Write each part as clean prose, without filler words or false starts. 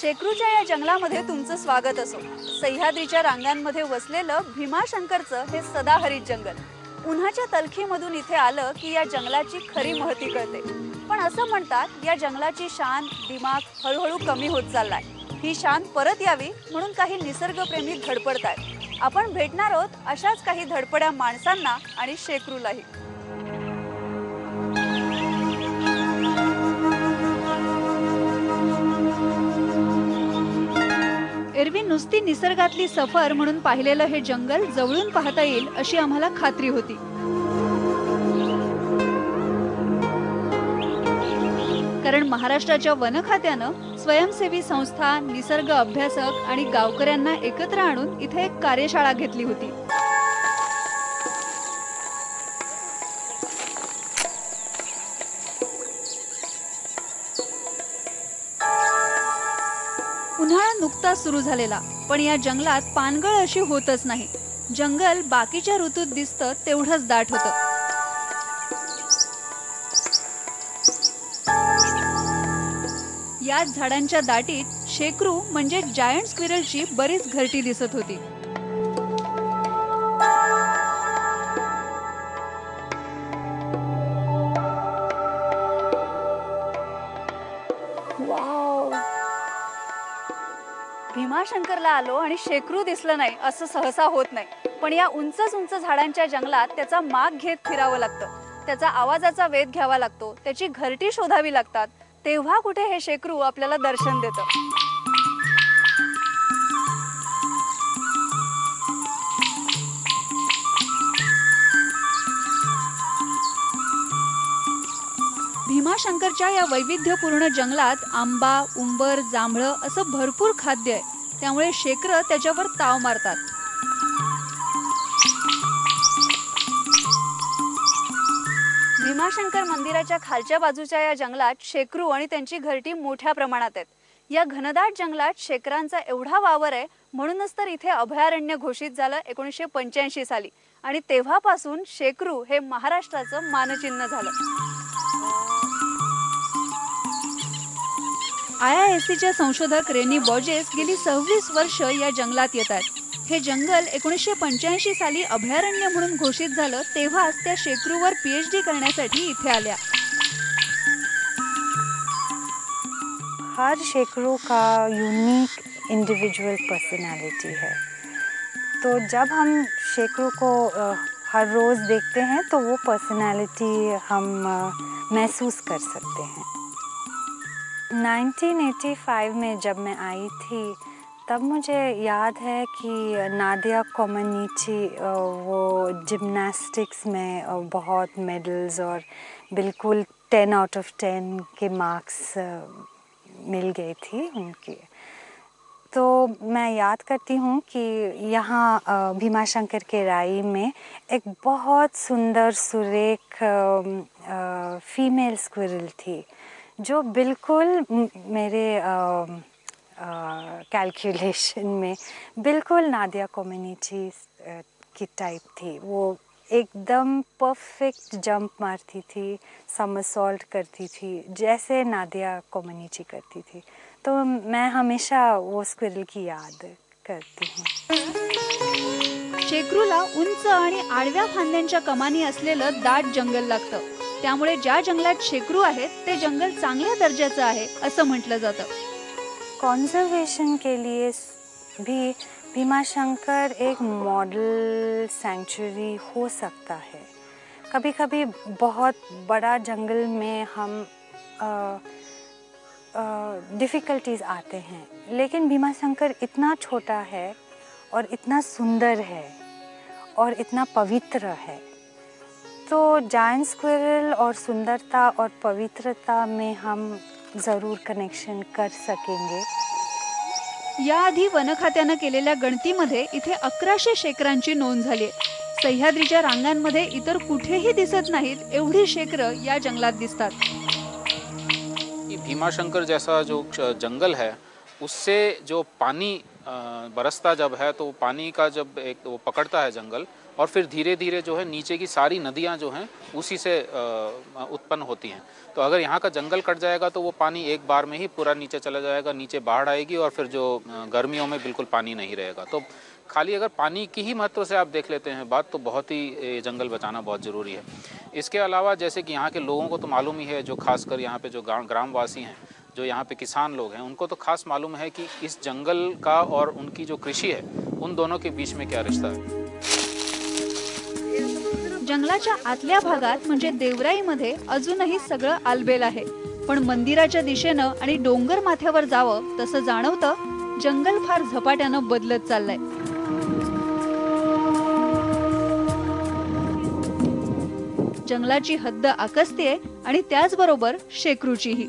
शेकरूच्या या जंगलामध्ये तुमचं स्वागत असो। सह्याद्रीच्या रांगांमध्ये वसलेलं भीमाशंकरचं हे सदाहरित जंगल। उन्हाच्या तलखीमधून इथे आलं की या जंगलाची खरी महती कळते। पण असं म्हणतात या जंगलाची शान दिमाग हळूहळू कमी होत चाललाय। ही शान परत यावी म्हणून काही निसर्गप्रेमी धडपडतायत। आपण भेटणार आहोत अशाच काही धडपड्या माणसांना आणि शेकरूलाही। एरवी नुसती निसर्गातली सफर म्हणून पाहिलेलं हे जंगल जवळून पाहता येईल अशी आम्हाला खात्री होती। कारण महाराष्ट्राच्या वन खात्यानं स्वयंसेवी संस्था, निसर्ग अभ्यासक आणि गावकऱ्यांना एकत्र आणून इथे एक कार्यशाळा घेतली होती। उन्हाळा नुकताच सुरू झालेला, पण या जंगलात पानगळ अशी होतच नाही। जंगल बाकीच्या ऋतूत दिसतं तेवढंच दाट होतं। याच झाडांच्या दाटीत शेकरू म्हणजे जायंट स्क्विरलची बरीच घरटी दिसत होती। भीमाशंकरला आलो आणि शेकरू दिसलं नाही असं सहसा होत नाही। पण या उंच उंच झाडांच्या जंगलात त्याचा माग घेत फिरावं लागतं। त्याचा आवाजाचा वेध घ्यावा लागतो, त्याची घरटी शोधावी लागतात। तेव्हा कुठे हे शेकरू आपल्याला दर्शन देतं। भीमाशंकरच्या या वैविध्यपूर्ण जंगलात आंबा, उंबर, जांभळं असं भरपूर खाद्य आहे। त्यामुळे शेकरं त्याच्यावर ताव मारतात। भीमाशंकर मंदिराच्या खालच्या बाजूच्या या जंगलात शेकरू आणि त्यांची घरटी मोठ्या प्रमाणात आहेत। या घनदाट जंगलात शेकरांचा एवढा वावर आहे म्हणूनच तर इथे अभयारण्य घोषित झालं 1985 साली आणि तेव्हापासून शेकरू हे महाराष्ट्राचं मानचिन्ह झालं। IIScच्या संशोधक रेनी बॉजेस गेली 26 वर्ष या जंगलात येतात। हे जंगल 1985 साली अभयारण्य म्हणून घोषित झालं तेव्हाच त्या शेकरूवर PhD करण्यासाठी इथे आल्या। हर शेकरू का यूनिक इंडिविजुअल पर्सनालिटी है, तो जब हम शेकरू को हर रोज़ देखते हैं तो वो पर्सनालिटी हम महसूस कर सकते हैं। 1985 में जब मैं आई थी तब मुझे याद है कि नादिया कोमानीची वो जिम्नास्टिक्स में बहुत मेडल्स और बिल्कुल 10 out of 10 K marks mill गई थी उनकी। तो मैं याद करती हूँ कि यहाँ भीमाशंकर के राई में एक बहुत सुंदर सुरेख फीमेल स्क्विरल थी जो बिल्कुल मेरे कैलकुलेशन में बिल्कुल नादिया कोमानीची की टाइप थी। वो एकदम परफेक्ट जंप मारती थी, समरसॉल्ट करती थी जैसे नादिया कोमानीची करती थी। तो मैं हमेशा वो स्क्विरल की याद करती हूँ। शेकरूला उंच आणि आडव्या फांद्यांच्या कमानी असलेलं दाट जंगल लागतं। त्यामुळे ज्या जंगलात शेकरू आहेत ते जंगल चांगल्या दर्जाचं आहे असं म्हटलं जातं। कंजर्वेशन के लिए भी भीमाशंकर एक मॉडल सैंक्चुरी हो सकता है। कभी-कभी बहुत बड़ा जंगल में हम डिफ़िकल्टीज़ आते हैं, लेकिन भीमाशंकर इतना छोटा है और इतना सुंदर है और इतना पवित्र है। तो जायंट स्क्विरल और सुंदरता और पवित्रता में हम ज़रूर कनेक्शन कर सकेंगे। याआधी वन खात्यानं केलेल्या गणतीमध्ये इथे 1100 शेकरांची नोंद झाली आहे। सह्याद्रीच्या रांगांमध्ये इतर कुठेही दिसत नाहीत एवढी शेकरं या जंगलात दिसतात। भीमाशंकर जैसा जो जंगल है उससे जो पानी बरसता जब है तो पानी का जब एक वो पकड़ता है जंगल और फिर धीरे धीरे जो है नीचे की सारी नदियाँ जो हैं उसी से उत्पन्न होती हैं। तो अगर यहाँ का जंगल कट जाएगा तो वो पानी एक बार में ही पूरा नीचे चला जाएगा, नीचे बाढ़ आएगी और फिर जो गर्मियों में बिल्कुल पानी नहीं रहेगा। तो खाली अगर पानी की ही महत्व से आप देख लेते हैं बात, तो बहुत ही जंगल बचाना बहुत ज़रूरी है। इसके अलावा जैसे कि यहाँ के लोगों को तो मालूम ही है, जो खासकर यहाँ पे जो ग्रामवासी हैं, जो यहाँ पे किसान लोग हैं, उनको तो खास मालूम है कि इस जंगल का और उनकी जो कृषि है उन दोनों के बीच में क्या रिश्ता है। जंगलाच्या आतल्या भागात म्हणजे देवराईमध्ये अजूनही सगळं आलबेल आहे, पण मंदिराच्या दिशेनं आणि डोंगर माथ्यावर जावं तसं जाणवतं जंगल फार झपाट्यानं बदलत चाललंय। जंगलाची हद्द आकसतेय आणि त्याचबरोबर शेकरूचीही।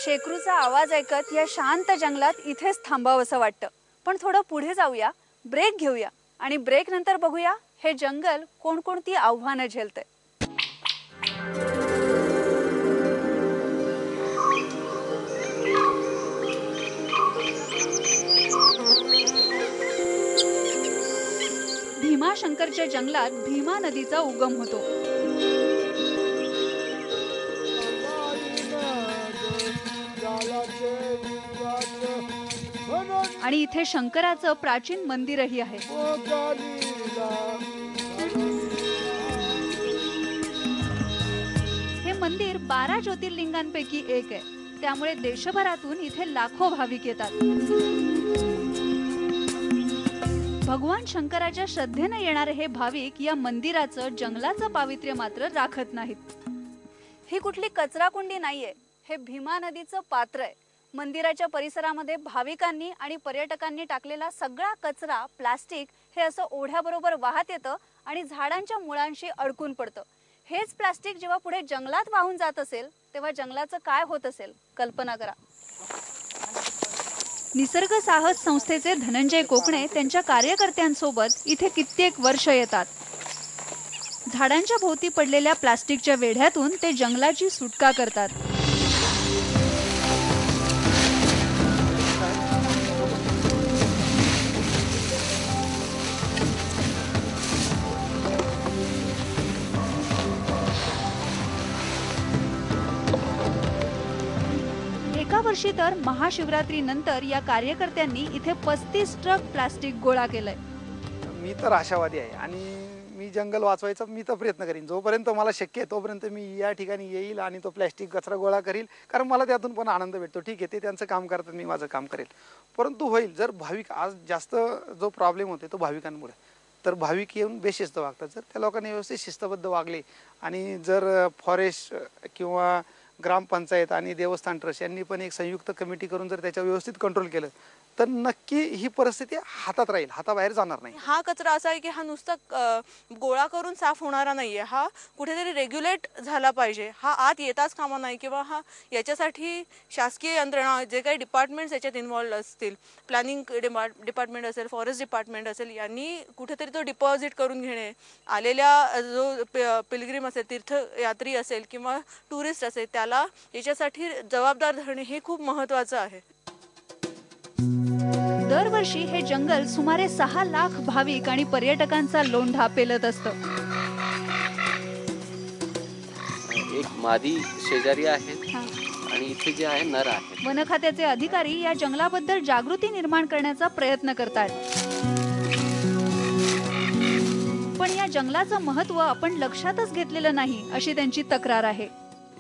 शेकरूचा आवाज ऐकत या शांत जंगलात इथेच थांबावंसं वाटतं, पण थोडं पुढे जाऊया, ब्रेक घेऊया आणि ब्रेक नंतर बघूया हे जंगल कोणकोणती आव्हानं झेलतंय। भीमाशंकरच्या जंगलात भीमा नदीचा उगम होतो। आणि इथे शंकराचं प्राचीन मंदिरही आहे। हे मंदिर 12 ज्योतिर्लिंगांपैकी एक आहे, त्यामुळे देशभरातून इथे लाखो भाविक येतात। भगवान शंकराच्या श्रद्धेने येणारे हे भाविक या मंदिराचं, जंगलाचं पावित्र्य मात्र राखत नाहीत। ही कुठली कचराकुंडी नाहीये, हे भीमा नदीचं पात्र आहे। मंदिराच्या परिसरामध्ये भाविकांनी आणि पर्यटकांनी टाकलेला सगळा कचरा, प्लास्टिक हे असं ओढ्याबरोबर वाहत येतं आणि झाडांच्या मुळांशी अडकून पडतं। हेच प्लास्टिक जेव्हा पुढे जंगलात वाहून जात असेल तेव्हा जंगलाचं काय होत असेल, कल्पना करा। निसर्ग साहस संस्थेचे धनंजय कोकणे त्यांच्या कार्यकर्त्यांसोबत इथे कित्येक वर्ष येतात। झाडांच्या भोवती पडलेल्या प्लास्टिकच्या वेढ्यातून ते जंगलाची सुटका करतात। एका वर्षी तर महाशिवरात्री नंतर या कार्यकर्त्यांनी इथे 35 ट्रक प्लास्टिक गोळा केलंय। मी तर आशावादी आहे आणि मी जंगल वाचवायचा मी तर प्रयत्न करीन, जोपर्यंत मला शक्य आहे तोपर्यंत मी या ठिकाणी येईल आणि तो प्लॅस्टिक कचरा गोळा करील, कारण मला त्यातून पण आनंद भेटतो। ठीक आहे, ते त्यांचं काम करतात, मी माझं काम करेल, परंतु होईल जर भाविक, आज जास्त जो प्रॉब्लेम होते तो भाविकांमुळे, तर भाविक येऊन बेशिस्त वागतात। जर त्या लोकांनी व्यवस्थित शिस्तबद्ध वागले आणि जर फॉरेस्ट किंवा ग्रामपंचायत आणि देवस्थान ट्रस्ट यांनी पण एक संयुक्त कमिटी करून जर त्याच्या व्यवस्थित कंट्रोल केलं तर नक्की ही परिस्थिती हातात राहील, हाताबाहेर जाणार नाही। हा कचरा असा आहे की हा नुसता गोळा करून साफ होणारा नाहीये, हा कुठेतरी रेग्युलेट झाला पाहिजे। हा आत येताच कामा नाही किंवा हा याच्यासाठी शासकीय यंत्रणा, जे काही डिपार्टमेंट्स याच्यात इन्व्हॉल्व असतील, प्लॅनिंग डिपार्टमेंट असेल, फॉरेस्ट डिपार्टमेंट असेल, यांनी कुठेतरी तो डिपॉझिट करून घेणे, आलेल्या जो पिलग्रिम असेल, तीर्थयात्री असेल किंवा टुरिस्ट असेल, त्याला याच्यासाठी जबाबदार धरणे हे खूप महत्त्वाचं आहे। दरवर्षी हे जंगल सुमारे 6 लाख भाविक आणि पर्यटकांचा लोंढा पेलत असतं। एक मादी शेजारी आहेत आणि इथे जे आहे नर आहे। वन खात्याचे अधिकारी या जंगलाबद्दल जागृती निर्माण करण्याचा प्रयत्न करतात, पण या जंगलाचं महत्त्व आपण लक्षातच घेतलेलं नाही अशी त्यांची तक्रार आहे।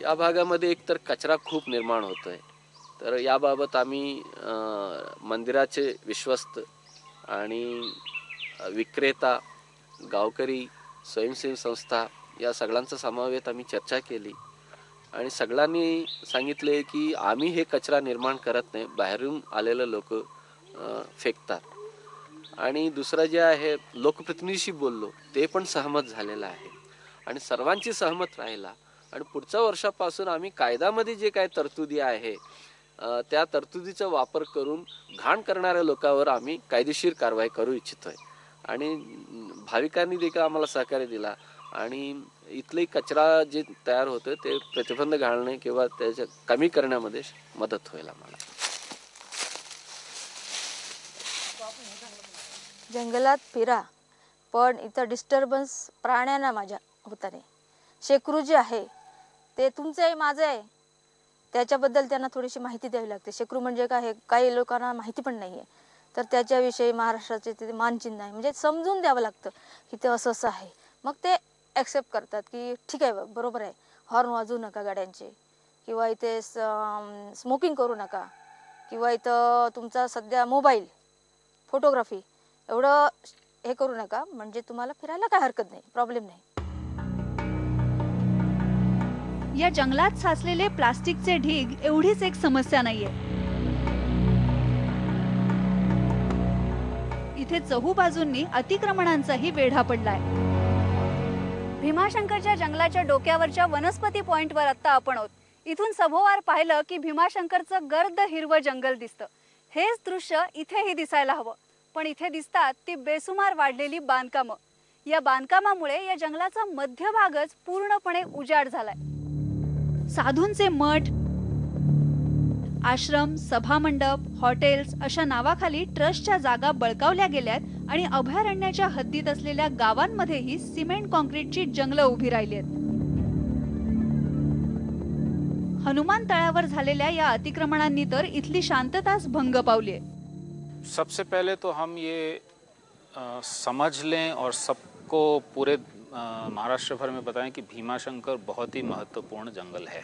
या भागामध्ये एकतर कचरा खूप निर्माण होतोय, तर याबाबत आम्ही मंदिराचे विश्वस्त आणि विक्रेता, गावकरी, स्वयंसेवी संस्था या सगळ्यांचा समावेश आम्ही चर्चा केली आणि सगळ्यांनी सांगितले की आम्ही हे कचरा निर्माण करत नाही, बाहेरून आलेले लोक फेकतात। आणि दुसरं जे आहे, लोकप्रतिनिधीशी बोललो, ते पण सहमत झालेलं आहे आणि सर्वांची सहमत राहिला आणि पुढच्या वर्षापासून आम्ही कायद्यामध्ये जे काय तरतुदी आहे त्या तरतुदीचा वापर करून घाण करणाऱ्या लोकांवर आम्ही कायदेशीर कारवाई करू इच्छितोय आणि भाविकांनी देखील आम्हाला सहकार्य दिला आणि इथले कचरा जे तयार होतं ते प्रतिबंध घालणे किंवा त्याच्या कमी करण्यामध्ये मदत होईल आम्हाला. जंगलात फिरा, पण इथं डिस्टर्बन्स प्राण्यांना माझ्या होता नाही. शेकरू जे आहे ते तुमचं आहे, माझं आहे, त्याच्याबद्दल त्यांना थोडीशी माहिती द्यावी लागते. शेकरू म्हणजे काय हे काही लोकांना माहिती पण नाही आहे, तर त्याच्याविषयी महाराष्ट्राचे ते मानचिन्ह आहे, म्हणजे समजून द्यावं लागतं की ते असं असं आहे. मग ते ॲक्सेप्ट करतात की ठीक आहे बरोबर आहे, हॉर्न वाजवू नका गाड्यांचे, किंवा इथे स्मोकिंग करू नका, किंवा इथं तुमचा सध्या मोबाईल फोटोग्राफी एवढं हे करू नका, म्हणजे तुम्हाला फिरायला काय हरकत नाही, प्रॉब्लेम नाही. या जंगलात साचलेले प्लास्टिकचे ढीग एवढीच एक समस्या नाहीये. इथे चहूबाजूंनी अतिक्रमणांचाही वेढा पडलाय. भीमाशंकरच्या जंगलाच्या डोक्यावरच्या वनस्पती पॉइंटवर आता आपण आहोत. इथून सभोवार पाहिलं की भीमाशंकरचं गर्द हिरवं जंगल दिसतं. हेच दृश्य इथेही दिसायला हवं, पण इथे दिसतात ती बेसुमार वाढलेली बांधकामं. या बांधकामामुळे या जंगलाचा मध्यभागच पूर्णपणे उजाड झालाय. साधूंचे मठ, आश्रम, सभामंडप, हॉटेल्स अशा नावाखाली ट्रस्टच्या जागा बळकावल्या गेल्यात आणि अभयारण्याच्या हद्दीत असलेल्या गावांमध्येही सिमेंट कॉन्क्रीटची जंगलं उभी राहिली आहेत. हनुमान तळ्यावर झालेल्या या अतिक्रमणांनी तर इथली शांतताच भंग पावली आहे. सबसे पहले तो हम ये समझ लें और सबको पूरे महाराष्ट्र भर में बताएं कि भीमाशंकर बहुत ही महत्वपूर्ण जंगल है.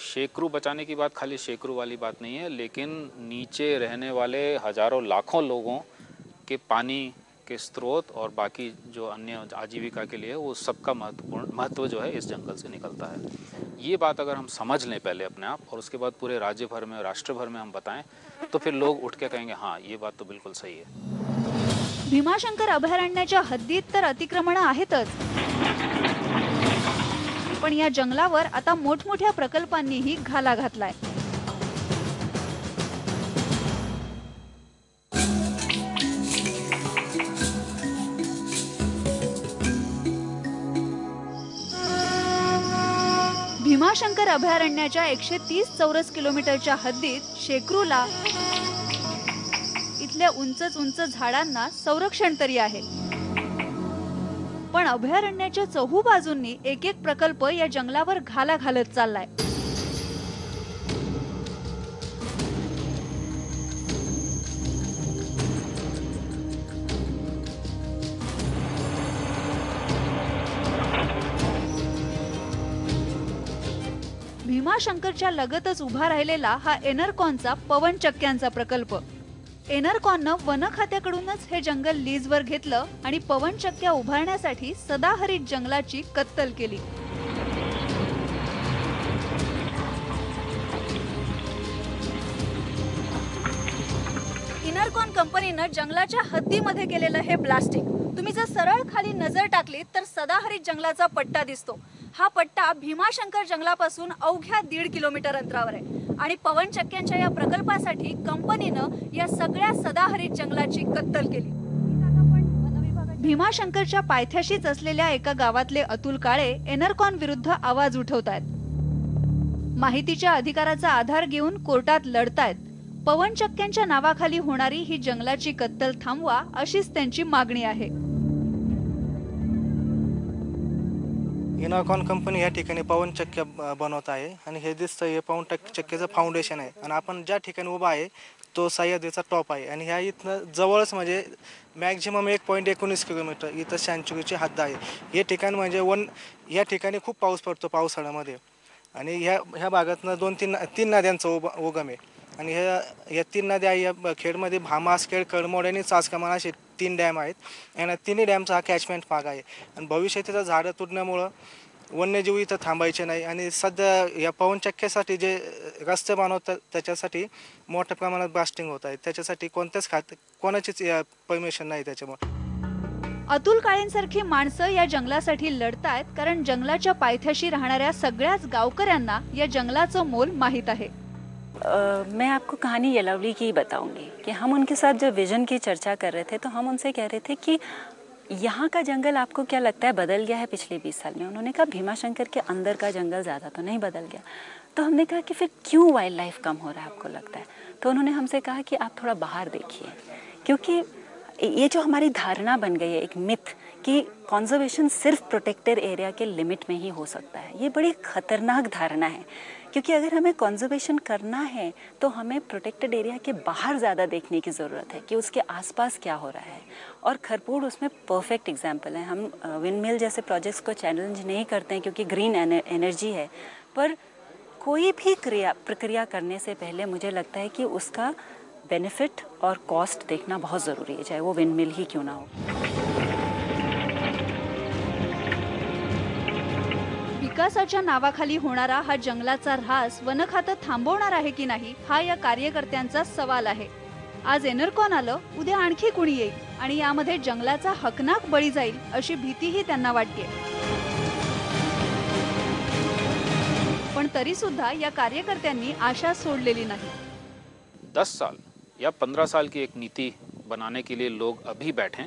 शेकरू बचाने की बात खाली शेकरू वाली बात नहीं है, लेकिन नीचे रहने वाले हजारों लाखों लोगों के पानी के स्रोत और बाकी जो अन्य आजीविका के लिए वो सबका महत्व जो है इस जंगल से निकलता है. ये बात अगर हम समझ लें पहले अपने आप, और उसके बाद पूरे राज्य भर में, राष्ट्र भर में हम बताएं, तो फिर लोग उठ के कहेंगे हाँ ये बात तो बिल्कुल सही है. भीमाशंकर अभयारण्याच्या हद्दीत तर अतिक्रमण आहेतच, पण या जंगलावर आता मोठमोठ्या प्रकल्पांनीही घाला घातलाय. भीमाशंकर अभयारण्याच्या 130 चौरस किलोमीटरच्या हद्दीत शेकरूला, इथल्या उंच झाडांना संरक्षण तरी आहे, पण अभयारण्याच्या चहूबाजूंनी एक एक प्रकल्प या जंगलावर घाला घालत चाललाय. भीमाशंकरच्या लगतच उभा राहिलेला हा एनरकॉनचा पवनचक्क्यांचा प्रकल्प. एनरकॉननं वन खात्याकडूनच हे जंगल लीजवर घेतलं आणि पवनचक्क्या उभारण्यासाठी सदाहरित जंगलाची कत्तल केली. इनरकॉन कंपनीनं जंगलाच्या हद्दीमध्ये केलेलं हे प्लास्टिक, तुम्ही जर सरळ खाली नजर टाकली तर सदाहरित जंगलाचा पट्टा दिसतो. हा पट्टा भीमाशंकर जंगलापासून अवघ्या 1.5 किलोमीटर अंतरावर आहे आणि पवनचक्क्यांच्या या प्रकल्पासाठी कंपनीनं या सगळ्या सदाहरित जंगलाची कत्तल केली. भीमाशंकरच्या पायथ्याशीच असलेल्या एका गावातले अतुल काळे एनरकॉन विरुद्ध आवाज उठवतायत. माहितीच्या अधिकाराचा आधार घेऊन कोर्टात लढतायत. पवनचक्क्यांच्या नावाखाली होणारी ही जंगलाची कत्तल थांबवा अशीच त्यांची मागणी आहे. इनरकॉन कंपनी या ठिकाणी पवनचक्क्या बनवत आहे आणि हे दिसतं हे पवनचक्क्याचं फाउंडेशन आहे आणि आपण ज्या ठिकाणी उभा आहे तो सह्याद्रीचा टॉप आहे आणि ह्या इथनं जवळच म्हणजे मॅक्झिमम 1.19 किलोमीटर इथं सँच्युरीची हद्द आहे. हे ठिकाण म्हणजे या ठिकाणी खूप पाऊस पडतो पावसाळ्यामध्ये आणि ह्या भागातनं 3 नद्यांचा उगम आहे आणि ह्या 3 नद्या या खेडमध्ये भामास, खेड, कडमोड आणि चासकमान असे 3 डॅम आहेत आणि 3 डॅमचा हा कॅचमेंट भाग आहे आणि भविष्यात इथं झाडं तुटण्यामुळं वन्यजीव इथं थांबायचे नाही आणि सध्या या पवनचक्क्यासाठी जे रस्ते बनवतात त्याच्यासाठी मोठ्या प्रमाणात ब्लास्टिंग होत आहे. त्याच्यासाठी कोणाचीच परमिशन नाही त्याच्यामुळे. अतुल काळेंसारखी माणसं या जंगलासाठी लढतायत कारण जंगलाच्या पायथ्याशी राहणाऱ्या सगळ्याच गावकऱ्यांना या जंगलाचं मोल माहीत आहे. मैं आपको कहानी येलवली की बताऊंगी कि हम उनके साथ जो विजन की चर्चा कर रहे थे तो हम उनसे कह रहे थे कि यहाँ का जंगल आपको क्या लगता है बदल गया है पिछले 20 साल में? उन्होंने कहा भीमाशंकर के अंदर का जंगल ज़्यादा तो नहीं बदल गया। तो हमने कहा कि फिर क्यों वाइल्ड लाइफ कम हो रहा है आपको लगता है? तो उन्होंने हमसे कहा कि आप थोड़ा बाहर देखिए, क्योंकि ये जो हमारी धारणा बन गई है एक मिथ कि कंजर्वेशन सिर्फ प्रोटेक्टेड एरिया के लिमिट में ही हो सकता है, ये बड़ी खतरनाक धारणा है। क्योंकि अगर हमें कंजर्वेशन करना है तो हमें प्रोटेक्टेड एरिया के बाहर ज़्यादा देखने की ज़रूरत है कि उसके आसपास क्या हो रहा है। और खरपूड़ उसमें परफेक्ट एग्जाम्पल है। हम विंड मिल जैसे प्रोजेक्ट्स को चैलेंज नहीं करते हैं क्योंकि ग्रीन एनर्जी है, पर कोई भी प्रक्रिया करने से पहले मुझे लगता है कि उसका बेनिफिट और कॉस्ट देखना बहुत ज़रूरी है, चाहे वो विंड मिल ही क्यों ना हो। विकासाच्या नावाखाली होणारा हा जंगलाचा ऱ्हास वन खातं थांबवणार आहे की नाही हा या कार्यकर्त्यांचा सवाल आहे। आज एनर्कॉन आलं, उद्या आणखी कुणी येईल आणि यामध्ये जंगलाचा हकनाक बळी जाईल अशी भीतीही त्यांना वाटते। पण तरी सुद्धा या कार्यकर्त्यांनी आशा सोडलेली नाही। 10 साल या 15 साल की एक नीति बनाने के लिए लोग अभी बैठे,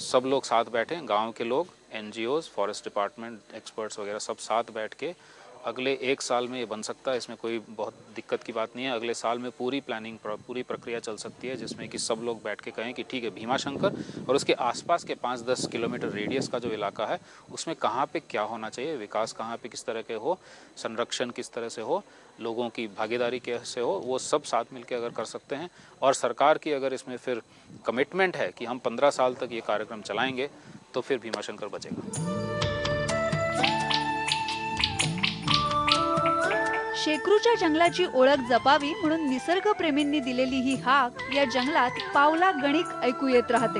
सब लोग साथ बैठे, गांव के लोग, NGOs, फॉरेस्ट डिपार्टमेंट, एक्सपर्ट्स वगैरह सब साथ बैठ के अगले 1 साल में ये बन सकता है। इसमें कोई बहुत दिक्कत की बात नहीं है। अगले साल में पूरी प्लानिंग, पूरी प्रक्रिया चल सकती है जिसमें कि सब लोग बैठ के कहें कि ठीक है, भीमाशंकर और उसके आसपास के 5-10 किलोमीटर रेडियस का जो इलाका है उसमें कहाँ पे क्या होना चाहिए, विकास कहाँ पे किस तरह के हो, संरक्षण किस तरह से हो, लोगों की भागीदारी कैसे हो, वो सब साथ मिलकर अगर कर सकते हैं और सरकार की अगर इसमें फिर कमिटमेंट है कि हम 15 साल तक ये कार्यक्रम चलाएंगे तो फिर भीमाशंकर बचेगा। शेकरूच्या जंगलाची ओळख जपावी म्हणून निसर्गप्रेमींनी दिलेली ही हाक या जंगलात पावला गणिक ऐकू येत राहते।